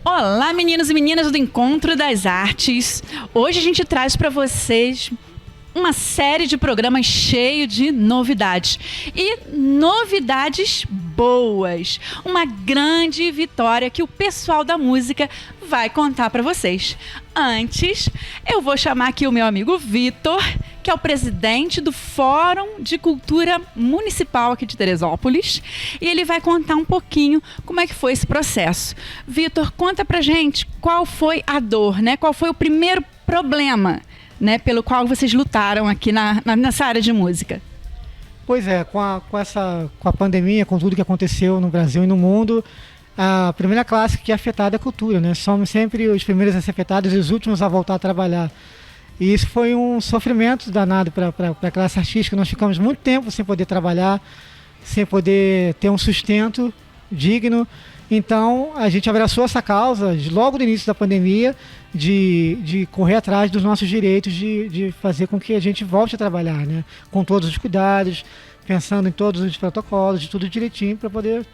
Olá, meninos e meninas do Encontro das Artes. Hoje a gente traz para vocês uma série de programas cheio de novidades. E novidades boas. Uma grande vitória que o pessoal da música vai contar para vocês. Antes, eu vou chamar aqui o meu amigo Vitor, que é o presidente do Fórum de Cultura Municipal aqui de Teresópolis, e ele vai contar um pouquinho como é que foi esse processo. Vitor, conta pra gente qual foi a dor, né? Qual foi o primeiro problema, né, pelo qual vocês lutaram aqui nessa área de música. Pois é, com a pandemia, com tudo que aconteceu no Brasil e no mundo, a primeira classe que é afetada é a cultura, né? Somos sempre os primeiros a ser afetados e os últimos a voltar a trabalhar. E isso foi um sofrimento danado para a classe artística. Nós ficamos muito tempo sem poder trabalhar, sem poder ter um sustento digno. Então, a gente abraçou essa causa logo no início da pandemia, de correr atrás dos nossos direitos, de fazer com que a gente volte a trabalhar, né? Com todos os cuidados, pensando em todos os protocolos, de tudo direitinho para poder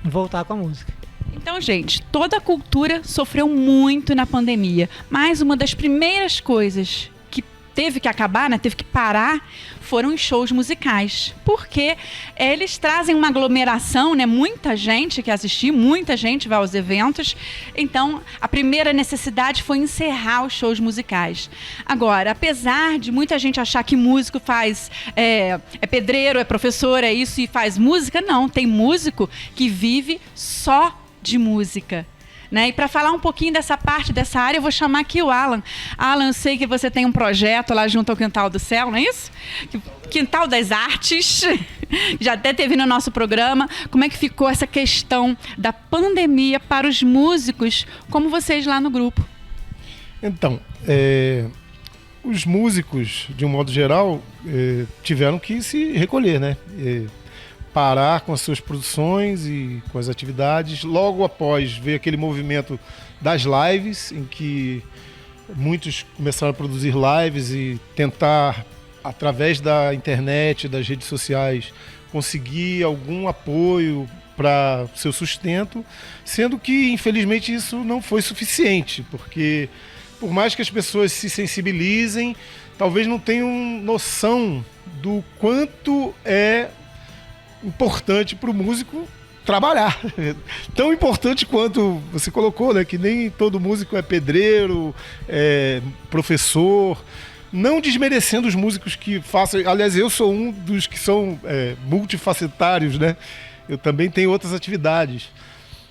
voltar com a música. Então, gente, toda a cultura sofreu muito na pandemia, mas uma das primeiras coisas que teve que acabar, né, teve que parar, foram os shows musicais, porque eles trazem uma aglomeração, né, muita gente quer assistir, muita gente vai aos eventos, então a primeira necessidade foi encerrar os shows musicais. Agora, apesar de muita gente achar que músico faz, é pedreiro, é professor, é isso e faz música, não, tem músico que vive só de música, né? E para falar um pouquinho dessa parte, dessa área, eu vou chamar aqui o Alan. Alan, eu sei que você tem um projeto lá junto ao Quintal do Céu, não é isso? Quintal das Artes, já até teve no nosso programa. Como é que ficou essa questão da pandemia para os músicos, como vocês lá no grupo? Então, os músicos, de um modo geral, tiveram que se recolher, né? Parar com as suas produções e com as atividades. Logo após veio aquele movimento das lives, em que muitos começaram a produzir lives e tentar, através da internet, das redes sociais, conseguir algum apoio para seu sustento, sendo que, infelizmente, isso não foi suficiente, porque por mais que as pessoas se sensibilizem, talvez não tenham noção do quanto é importante para o músico trabalhar. Tão importante quanto você colocou, né? Que nem todo músico é pedreiro, professor. Não desmerecendo os músicos que façam... Aliás, eu sou um dos que são multifacetários, né? Eu também tenho outras atividades.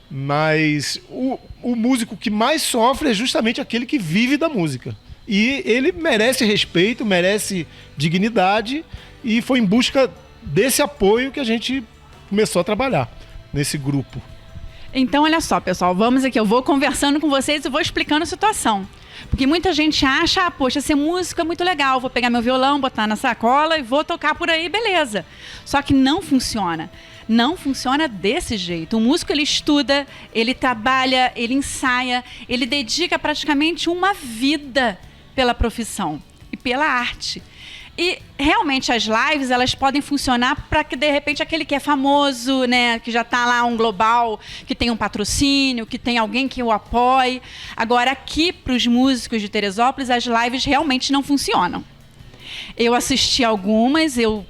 Mas o músico que mais sofre é justamente aquele que vive da música. E ele merece respeito, merece dignidade, e foi em busca desse apoio que a gente começou a trabalhar nesse grupo. Então, olha só, pessoal, vamos aqui, eu vou conversando com vocês e vou explicando a situação. Porque muita gente acha, poxa, ser músico é muito legal, vou pegar meu violão, botar na sacola e vou tocar por aí, beleza. Só que não funciona. Não funciona desse jeito. O músico, ele estuda, ele trabalha, ele ensaia, ele dedica praticamente uma vida pela profissão e pela arte. E realmente as lives, elas podem funcionar para que, de repente, aquele que é famoso, né, que já está lá um global, que tem um patrocínio, que tem alguém que o apoie. Agora, aqui para os músicos de Teresópolis, as lives realmente não funcionam. Eu assisti algumas, eu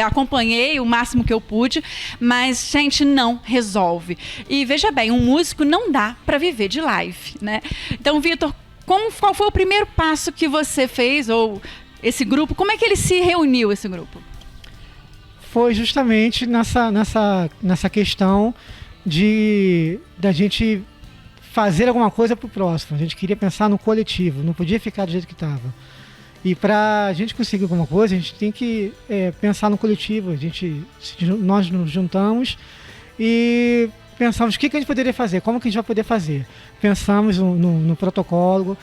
acompanhei o máximo que eu pude, mas, gente, não resolve. E veja bem, um músico não dá para viver de live, né? Então, Vitor, qual foi o primeiro passo que você fez, ou esse grupo, como é que ele se reuniu, esse grupo? Foi justamente nessa questão da gente fazer alguma coisa para o próximo. A gente queria pensar no coletivo, não podia ficar do jeito que estava. E para a gente conseguir alguma coisa, a gente tem que pensar no coletivo. Nós nos juntamos e pensamos o que a gente poderia fazer, como que a gente vai poder fazer. Pensamos no protocolo,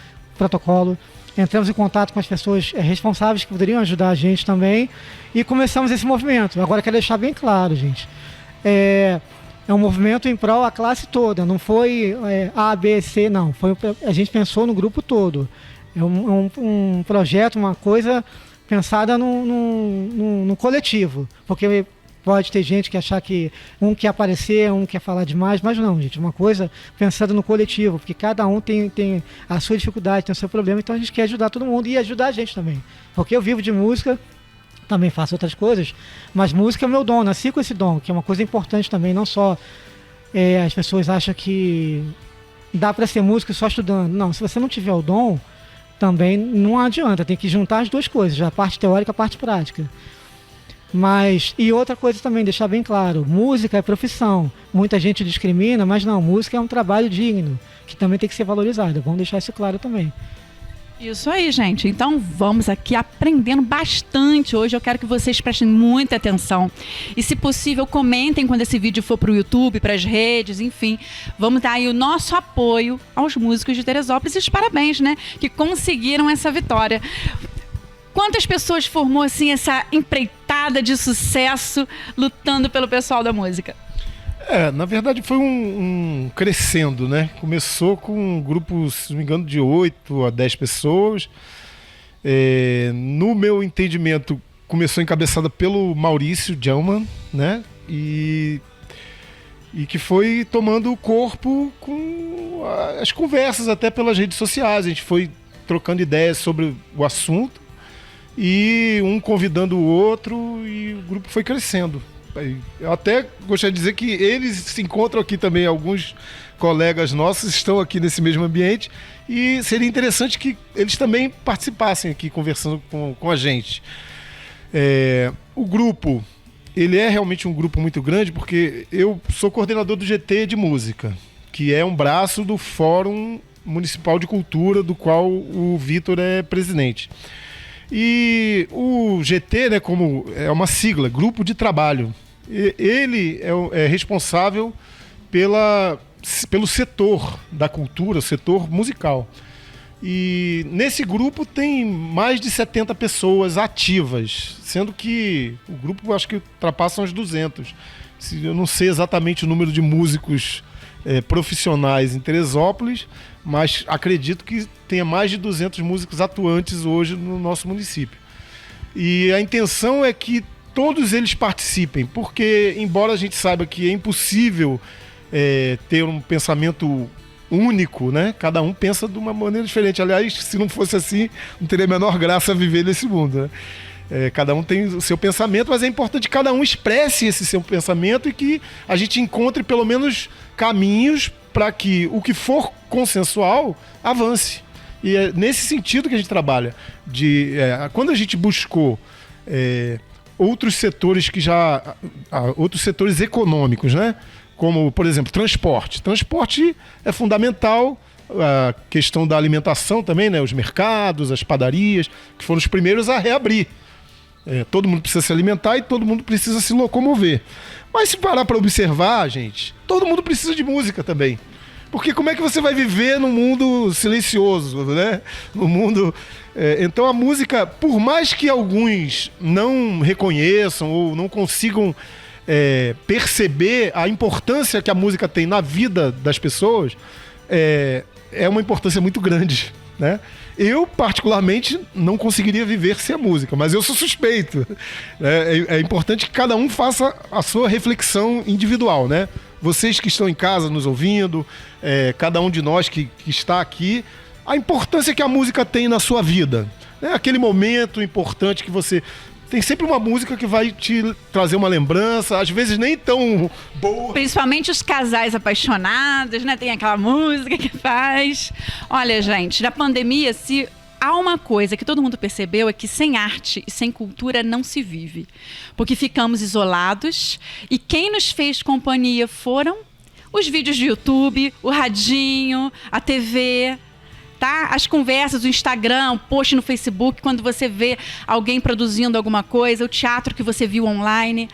entramos em contato com as pessoas responsáveis que poderiam ajudar a gente também e começamos esse movimento. Agora, quero deixar bem claro, gente, é um movimento em prol da classe toda, não foi A, B, C, não. A gente pensou no grupo todo. É um projeto, uma coisa pensada no coletivo, porque Pode ter gente que achar que um quer aparecer, um quer falar demais, mas não, gente, uma coisa pensando no coletivo, porque cada um tem a sua dificuldade, tem o seu problema, então a gente quer ajudar todo mundo e ajudar a gente também. Porque eu vivo de música, também faço outras coisas, mas música é o meu dom, nasci com esse dom, que é uma coisa importante também, não só as pessoas acham que dá para ser músico só estudando. Não, se você não tiver o dom, também não adianta, tem que juntar as duas coisas, a parte teórica e a parte prática. Mas, e outra coisa também, deixar bem claro, música é profissão. Muita gente discrimina, mas não, música é um trabalho digno, que também tem que ser valorizado. Vamos deixar isso claro também. Isso aí, gente. Então vamos aqui aprendendo bastante hoje. Eu quero que vocês prestem muita atenção. E, se possível, comentem quando esse vídeo for para o YouTube, para as redes, enfim. Vamos dar aí o nosso apoio aos músicos de Teresópolis e os parabéns, né? Que conseguiram essa vitória. Quantas pessoas formou, assim, essa empreitada de sucesso lutando pelo pessoal da música? Na verdade foi um crescendo, né? Começou com um grupo, se não me engano, de 8 a 10 pessoas. No meu entendimento, começou encabeçada pelo Maurício Djalman, né? E que foi tomando corpo com as conversas, até pelas redes sociais. A gente foi trocando ideias sobre o assunto e um convidando o outro e o grupo foi crescendo. Eu até gostaria de dizer que eles se encontram aqui também, alguns colegas nossos estão aqui nesse mesmo ambiente e seria interessante que eles também participassem aqui conversando com a gente. O grupo, ele é realmente um grupo muito grande porque eu sou coordenador do GT de Música, que é um braço do Fórum Municipal de Cultura, do qual o Vitor é presidente. E o GT, né, como é uma sigla, Grupo de Trabalho, ele é responsável pelo setor da cultura, setor musical. E nesse grupo tem mais de 70 pessoas ativas, sendo que o grupo acho que ultrapassa uns 200. Eu não sei exatamente o número de músicos profissionais em Teresópolis, mas acredito que tenha mais de 200 músicos atuantes hoje no nosso município. E a intenção é que todos eles participem, porque embora a gente saiba que é impossível ter um pensamento único, né? Cada um pensa de uma maneira diferente. Aliás, se não fosse assim, não teria a menor graça viver nesse mundo, né? Cada um tem o seu pensamento, mas é importante que cada um expresse esse seu pensamento e que a gente encontre pelo menos caminhos para que o que for consensual avance. E é nesse sentido que a gente trabalha. Quando a gente buscou outros setores outros setores econômicos, né? Como, por exemplo, transporte. Transporte é fundamental, a questão da alimentação também, né? Os mercados, as padarias, que foram os primeiros a reabrir. Todo mundo precisa se alimentar e todo mundo precisa se locomover. Mas se parar para observar, gente, todo mundo precisa de música também. Porque como é que você vai viver num mundo silencioso, né? No mundo... Então a música, por mais que alguns não reconheçam ou não consigam perceber a importância que a música tem na vida das pessoas, é uma importância muito grande, né? Eu, particularmente, não conseguiria viver sem a música, mas eu sou suspeito. É importante que cada um faça a sua reflexão individual, né? Vocês que estão em casa nos ouvindo, cada um de nós que está aqui, a importância que a música tem na sua vida. Né? Aquele momento importante que você... Tem sempre uma música que vai te trazer uma lembrança, às vezes nem tão boa. Principalmente os casais apaixonados, né? Tem aquela música que faz. Olha, gente, na pandemia, se há uma coisa que todo mundo percebeu é que sem arte e sem cultura não se vive. Porque ficamos isolados e quem nos fez companhia foram os vídeos do YouTube, o radinho, a TV... Tá? As conversas, o Instagram, o post no Facebook, quando você vê alguém produzindo alguma coisa, o teatro que você viu online.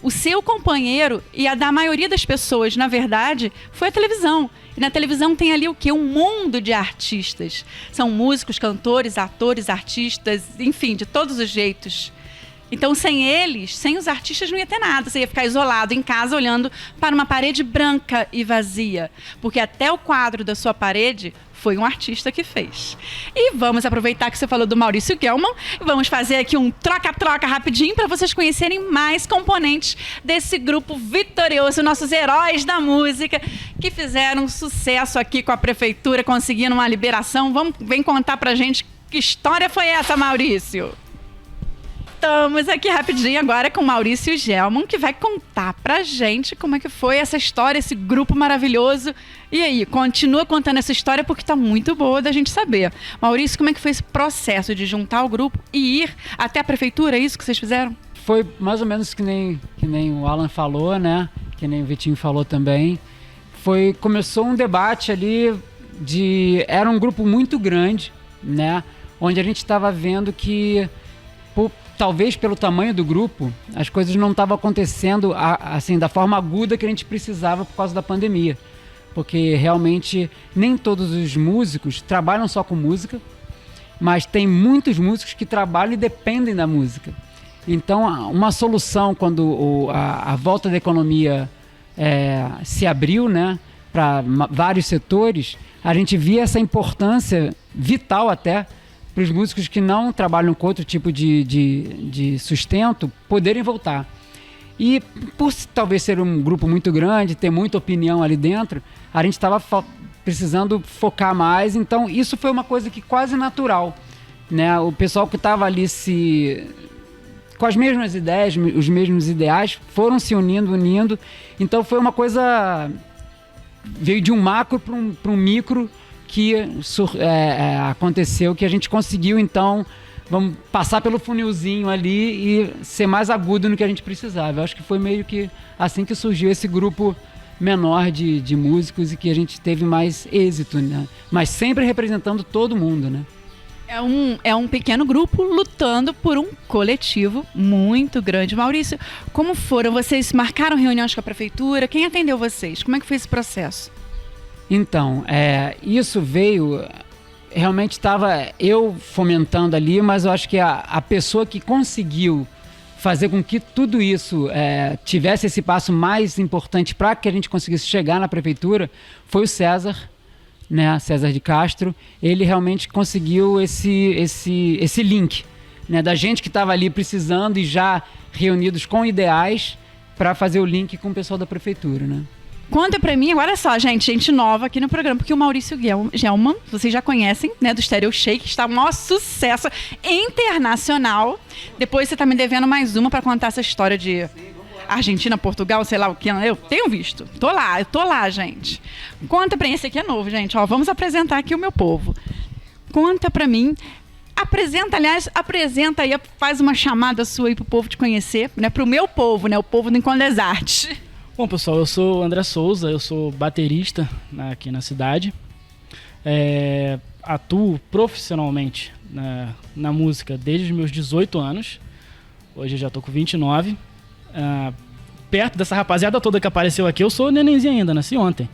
O seu companheiro, e a da maioria das pessoas, na verdade, foi a televisão. E na televisão tem ali o quê? Um mundo de artistas. São músicos, cantores, atores, artistas, enfim, de todos os jeitos. Então, sem eles, sem os artistas, não ia ter nada. Você ia ficar isolado em casa, olhando para uma parede branca e vazia. Porque até o quadro da sua parede foi um artista que fez. E vamos aproveitar que você falou do Maurício Guelman e vamos fazer aqui um troca-troca rapidinho para vocês conhecerem mais componentes desse grupo vitorioso, nossos heróis da música, que fizeram sucesso aqui com a prefeitura, conseguindo uma liberação. Vem contar pra gente que história foi essa, Maurício? Estamos aqui rapidinho agora com o Maurício Guelman, que vai contar pra gente como é que foi essa história, esse grupo maravilhoso. E aí, continua contando essa história porque tá muito boa da gente saber. Maurício, como é que foi esse processo de juntar o grupo e ir até a prefeitura? É isso que vocês fizeram? Foi mais ou menos que nem o Alan falou, né? Que nem o Vitinho falou também. Começou um debate ali era um grupo muito grande, né? Onde a gente estava vendo que talvez pelo tamanho do grupo, as coisas não estavam acontecendo assim, da forma aguda que a gente precisava por causa da pandemia. Porque realmente nem todos os músicos trabalham só com música, mas tem muitos músicos que trabalham e dependem da música. Então, uma solução quando a volta da economia se abriu, né, para vários setores, a gente via essa importância vital até para os músicos que não trabalham com outro tipo de sustento poderem voltar. E por talvez ser um grupo muito grande, ter muita opinião ali dentro, a gente estava precisando focar mais, então isso foi uma coisa que quase natural, né? O pessoal que estava ali com as mesmas ideias, os mesmos ideais, foram se unindo, então foi uma coisa, veio de um macro para um micro, que aconteceu, que a gente conseguiu, então, vamos passar pelo funilzinho ali e ser mais agudo no que a gente precisava. Eu acho que foi meio que assim que surgiu esse grupo menor de músicos e que a gente teve mais êxito, né? Mas sempre representando todo mundo, né? É um pequeno grupo lutando por um coletivo muito grande. Maurício, como foram? Vocês marcaram reuniões com a prefeitura? Quem atendeu vocês? Como é que foi esse processo? Então, isso veio, realmente estava eu fomentando ali, mas eu acho que a pessoa que conseguiu fazer com que tudo isso tivesse esse passo mais importante para que a gente conseguisse chegar na prefeitura foi o César, né, César de Castro. Ele realmente conseguiu esse link, né, da gente que estava ali precisando e já reunidos com ideais para fazer o link com o pessoal da prefeitura, né? Conta pra mim, agora só, gente nova aqui no programa, porque o Maurício Guelman, vocês já conhecem, né, do Stereo Shake, está um maior sucesso internacional. Depois você tá me devendo mais uma pra contar essa história de Argentina, Portugal, sei lá o que. Eu tenho visto. Eu tô lá, gente. Conta pra mim, esse aqui é novo, gente. Ó, vamos apresentar aqui o meu povo. Conta pra mim. Apresenta aí, faz uma chamada sua aí pro povo te conhecer, né, pro meu povo, né, o povo do Encontro das Artes. Bom, pessoal, eu sou o André Souza, eu sou baterista aqui na cidade. Atuo profissionalmente na música desde os meus 18 anos. Hoje eu já tô com 29. Perto dessa rapaziada toda que apareceu aqui, eu sou nenenzinho ainda, nasci ontem.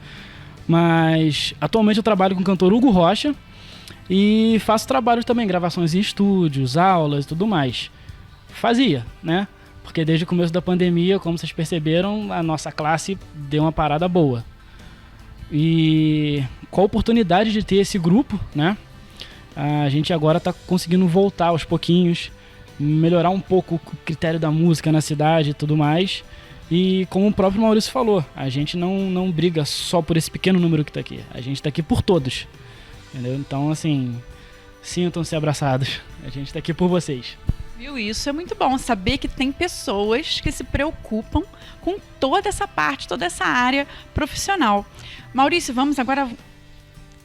Mas atualmente eu trabalho com o cantor Hugo Rocha e faço trabalhos também, gravações em estúdios, aulas e tudo mais. Fazia, né? Porque desde o começo da pandemia, como vocês perceberam, a nossa classe deu uma parada boa. E com a oportunidade de ter esse grupo, né? A gente agora está conseguindo voltar aos pouquinhos, melhorar um pouco o critério da música na cidade e tudo mais. E como o próprio Maurício falou, a gente não briga só por esse pequeno número que está aqui. A gente está aqui por todos, entendeu? Então, assim, sintam-se abraçados. A gente está aqui por vocês. Viu? Isso é muito bom, saber que tem pessoas que se preocupam com toda essa parte, toda essa área profissional. Maurício, vamos agora,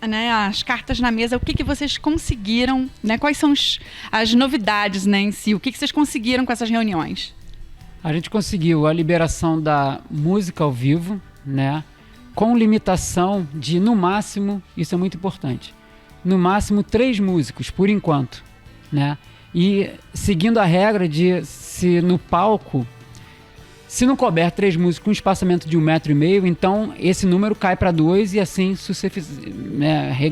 né, as cartas na mesa. O que vocês conseguiram, né? Quais são as novidades, né, em si? O que vocês conseguiram com essas reuniões? A gente conseguiu a liberação da música ao vivo, né, com limitação de, no máximo, isso é muito importante, no máximo 3 músicos, por enquanto, né? E seguindo a regra de, se no palco, se não couber 3 músicos com um espaçamento de 1,5 m, então esse número cai para 2 e assim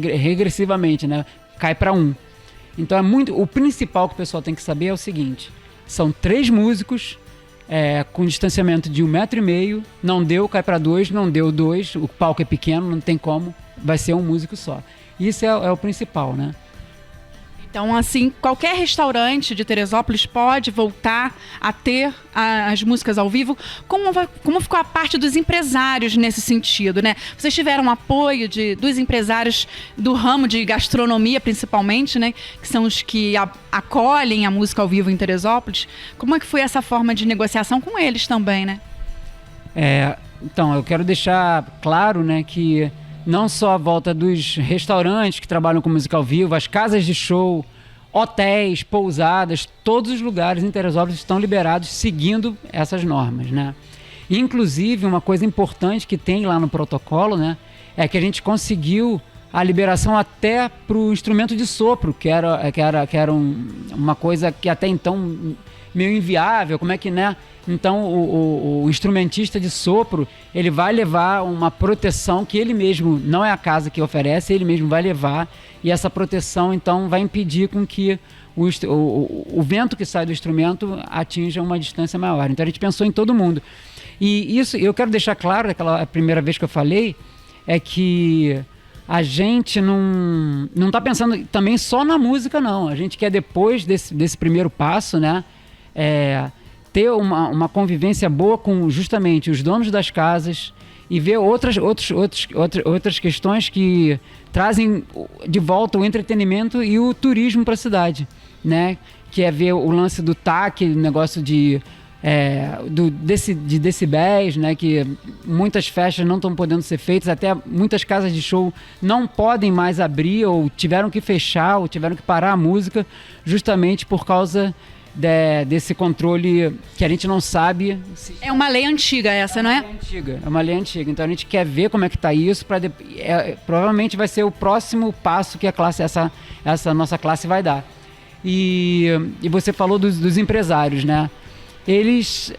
regressivamente, né, cai para 1. Então o principal que o pessoal tem que saber é o seguinte: São 3 músicos, com distanciamento de 1,5 m, não deu, cai para 2, não deu 2, o palco é pequeno, não tem como, vai ser um músico só. Isso é o principal, né? Então, assim, qualquer restaurante de Teresópolis pode voltar a ter as músicas ao vivo. Como ficou a parte dos empresários nesse sentido, né? Vocês tiveram apoio dos empresários do ramo de gastronomia, principalmente, né? Que são os que acolhem a música ao vivo em Teresópolis. Como é que foi essa forma de negociação com eles também, né? Então, eu quero deixar claro, né, que não só a volta dos restaurantes que trabalham com música ao vivo, as casas de show, hotéis, pousadas, todos os lugares em Teresópolis estão liberados seguindo essas normas, né? Inclusive, uma coisa importante que tem lá no protocolo, né, é que a gente conseguiu a liberação até para o instrumento de sopro, que era uma coisa que até então meio inviável, como é que, né? Então, o instrumentista de sopro, ele vai levar uma proteção que ele mesmo, não é a casa que oferece, ele mesmo vai levar, e essa proteção, então, vai impedir com que o vento que sai do instrumento atinja uma distância maior. Então, a gente pensou em todo mundo. E isso, eu quero deixar claro, daquela primeira vez que eu falei, é que a gente não está pensando também só na música, não. A gente quer, depois desse primeiro passo, né, ter uma convivência boa com justamente os donos das casas e ver outras questões que trazem de volta o entretenimento e o turismo para a cidade, né? Que é ver o lance do TAC, negócio de decibéis, né? Que muitas festas não estão podendo ser feitas, até muitas casas de show não podem mais abrir, ou tiveram que fechar, ou tiveram que parar a música, justamente por causa desse controle que a gente não sabe. É uma lei antiga essa, não é? É uma lei antiga. Então a gente quer ver como é que está isso. Provavelmente vai ser o próximo passo que essa nossa classe vai dar. E você falou dos empresários, né? Eles,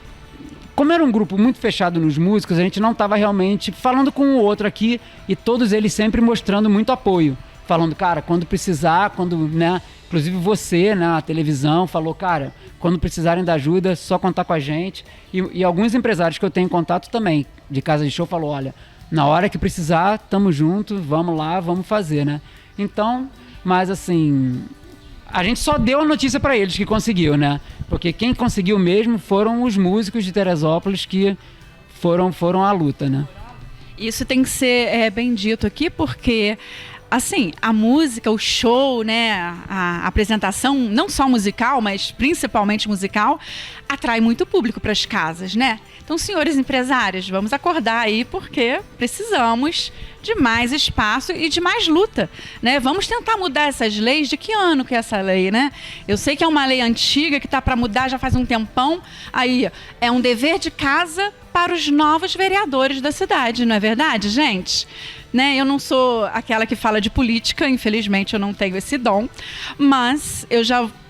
como era um grupo muito fechado nos músicos, a gente não estava realmente falando com o outro aqui, e todos eles sempre mostrando muito apoio. Falando, cara, quando precisar, né? Inclusive você, né, a televisão, falou, cara, quando precisarem da ajuda, só contar com a gente. E alguns empresários que eu tenho em contato também, de casa de show, falou, olha, na hora que precisar, tamo junto, vamos lá, vamos fazer, né? Então, mas assim, a gente só deu a notícia para eles que conseguiu, né? Porque quem conseguiu mesmo foram os músicos de Teresópolis que foram à luta, né? Isso tem que ser bem dito aqui, porque assim, a música, o show, né, a apresentação, não só musical, mas principalmente musical, atrai muito público para as casas, né? Então, senhores empresários, vamos acordar aí, porque precisamos de mais espaço e de mais luta, né? Vamos tentar mudar essas leis. De que ano que é essa lei, né? Eu sei que é uma lei antiga que está para mudar já faz um tempão. Aí, é um dever de casa para os novos vereadores da cidade, não é verdade, gente? Né? Eu não sou aquela que fala de política, infelizmente eu não tenho esse dom, mas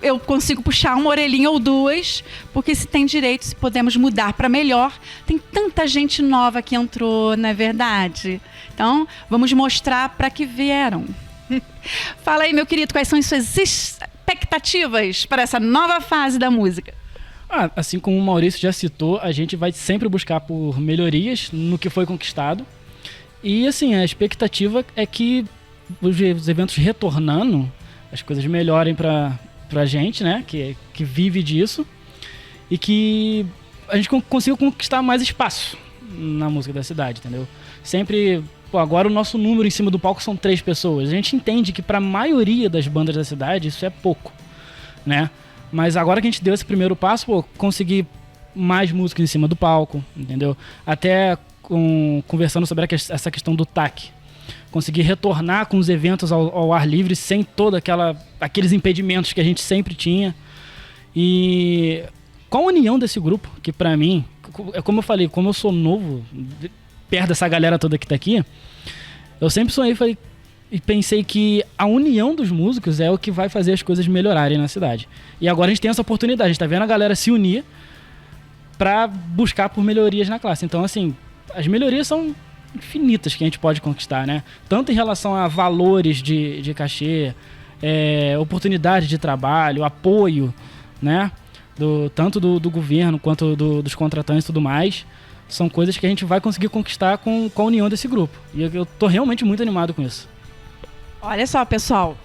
eu consigo puxar uma orelhinha ou duas, porque se tem direito, se podemos mudar para melhor, tem tanta gente nova que entrou, não é verdade? Então, vamos mostrar para que vieram. Fala aí, meu querido, quais são as suas expectativas para essa nova fase da música? Assim como o Maurício já citou, a gente vai sempre buscar por melhorias no que foi conquistado. E assim, a expectativa é que os eventos retornando, as coisas melhorem pra gente, né? Que vive disso. E que a gente consiga conquistar mais espaço na música da cidade, entendeu? Sempre, agora o nosso número em cima do palco são 3 pessoas. A gente entende que pra maioria das bandas da cidade isso é pouco, né? Mas agora que a gente deu esse primeiro passo, conseguir mais música em cima do palco, entendeu? Até conversando sobre essa questão do TAC. Conseguir retornar com os eventos ao ar livre sem todos aqueles impedimentos que a gente sempre tinha. E com a união desse grupo, que pra mim, como eu falei, como eu sou novo, perto dessa galera toda que tá aqui, eu sempre sonhei e pensei que a união dos músicos é o que vai fazer as coisas melhorarem na cidade. E agora a gente tem essa oportunidade, a gente tá vendo a galera se unir pra buscar por melhorias na classe. Então, assim, as melhorias são infinitas que a gente pode conquistar, né? Tanto em relação a valores de cachê, oportunidade de trabalho, apoio, né? tanto do governo quanto dos contratantes e tudo mais, são coisas que a gente vai conseguir conquistar com a união desse grupo. E eu tô realmente muito animado com isso. Olha só, pessoal,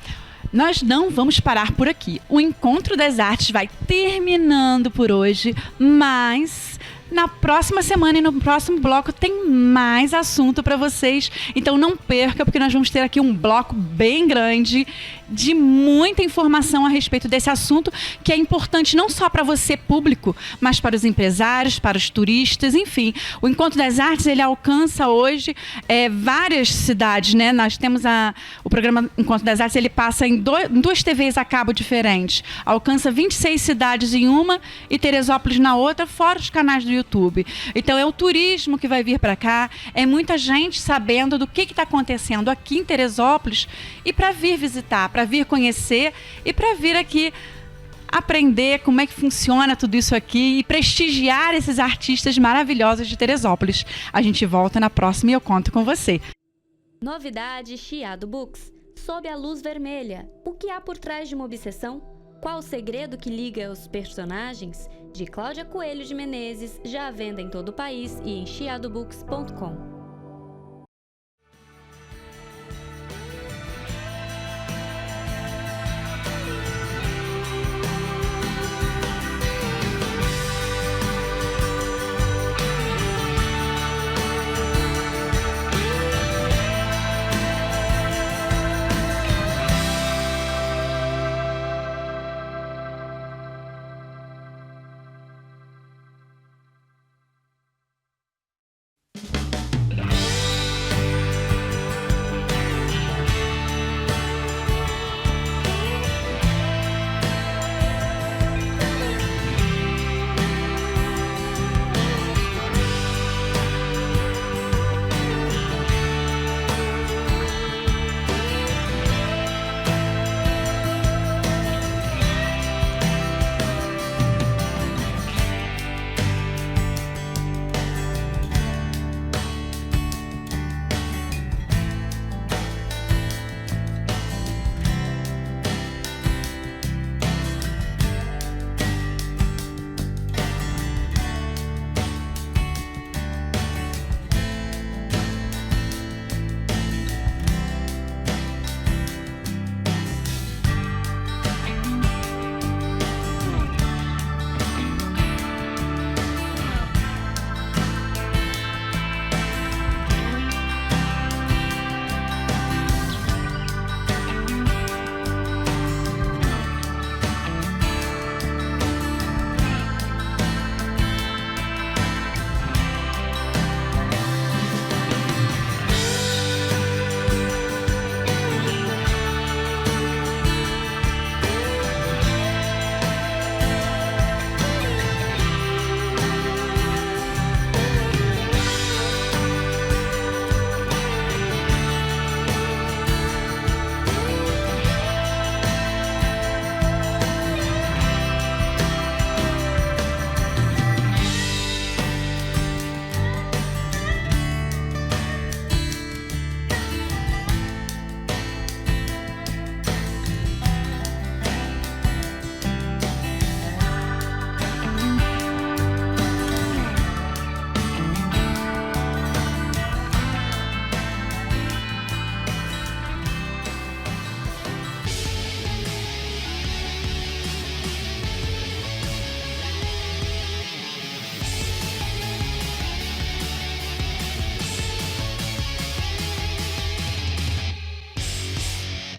nós não vamos parar por aqui. O Encontro das Artes vai terminando por hoje, mas na próxima semana e no próximo bloco tem mais assunto para vocês. Então não perca, porque nós vamos ter aqui um bloco bem grande de muita informação a respeito desse assunto, que é importante não só para você, público, mas para os empresários, para os turistas, enfim. O Encontro das Artes, ele alcança hoje várias cidades, né? Nós temos o programa Encontro das Artes, ele passa em duas TVs a cabo diferentes. Alcança 26 cidades em uma e Teresópolis na outra, fora os canais do YouTube. Então é o turismo que vai vir para cá, é muita gente sabendo do que está acontecendo aqui em Teresópolis e para vir visitar, para vir conhecer e para vir aqui aprender como é que funciona tudo isso aqui e prestigiar esses artistas maravilhosos de Teresópolis. A gente volta na próxima e eu conto com você. Novidade Chiado Books. Sob a luz vermelha. O que há por trás de uma obsessão? Qual o segredo que liga os personagens? De Cláudia Coelho de Menezes, já à venda em todo o país e em chiadobooks.com.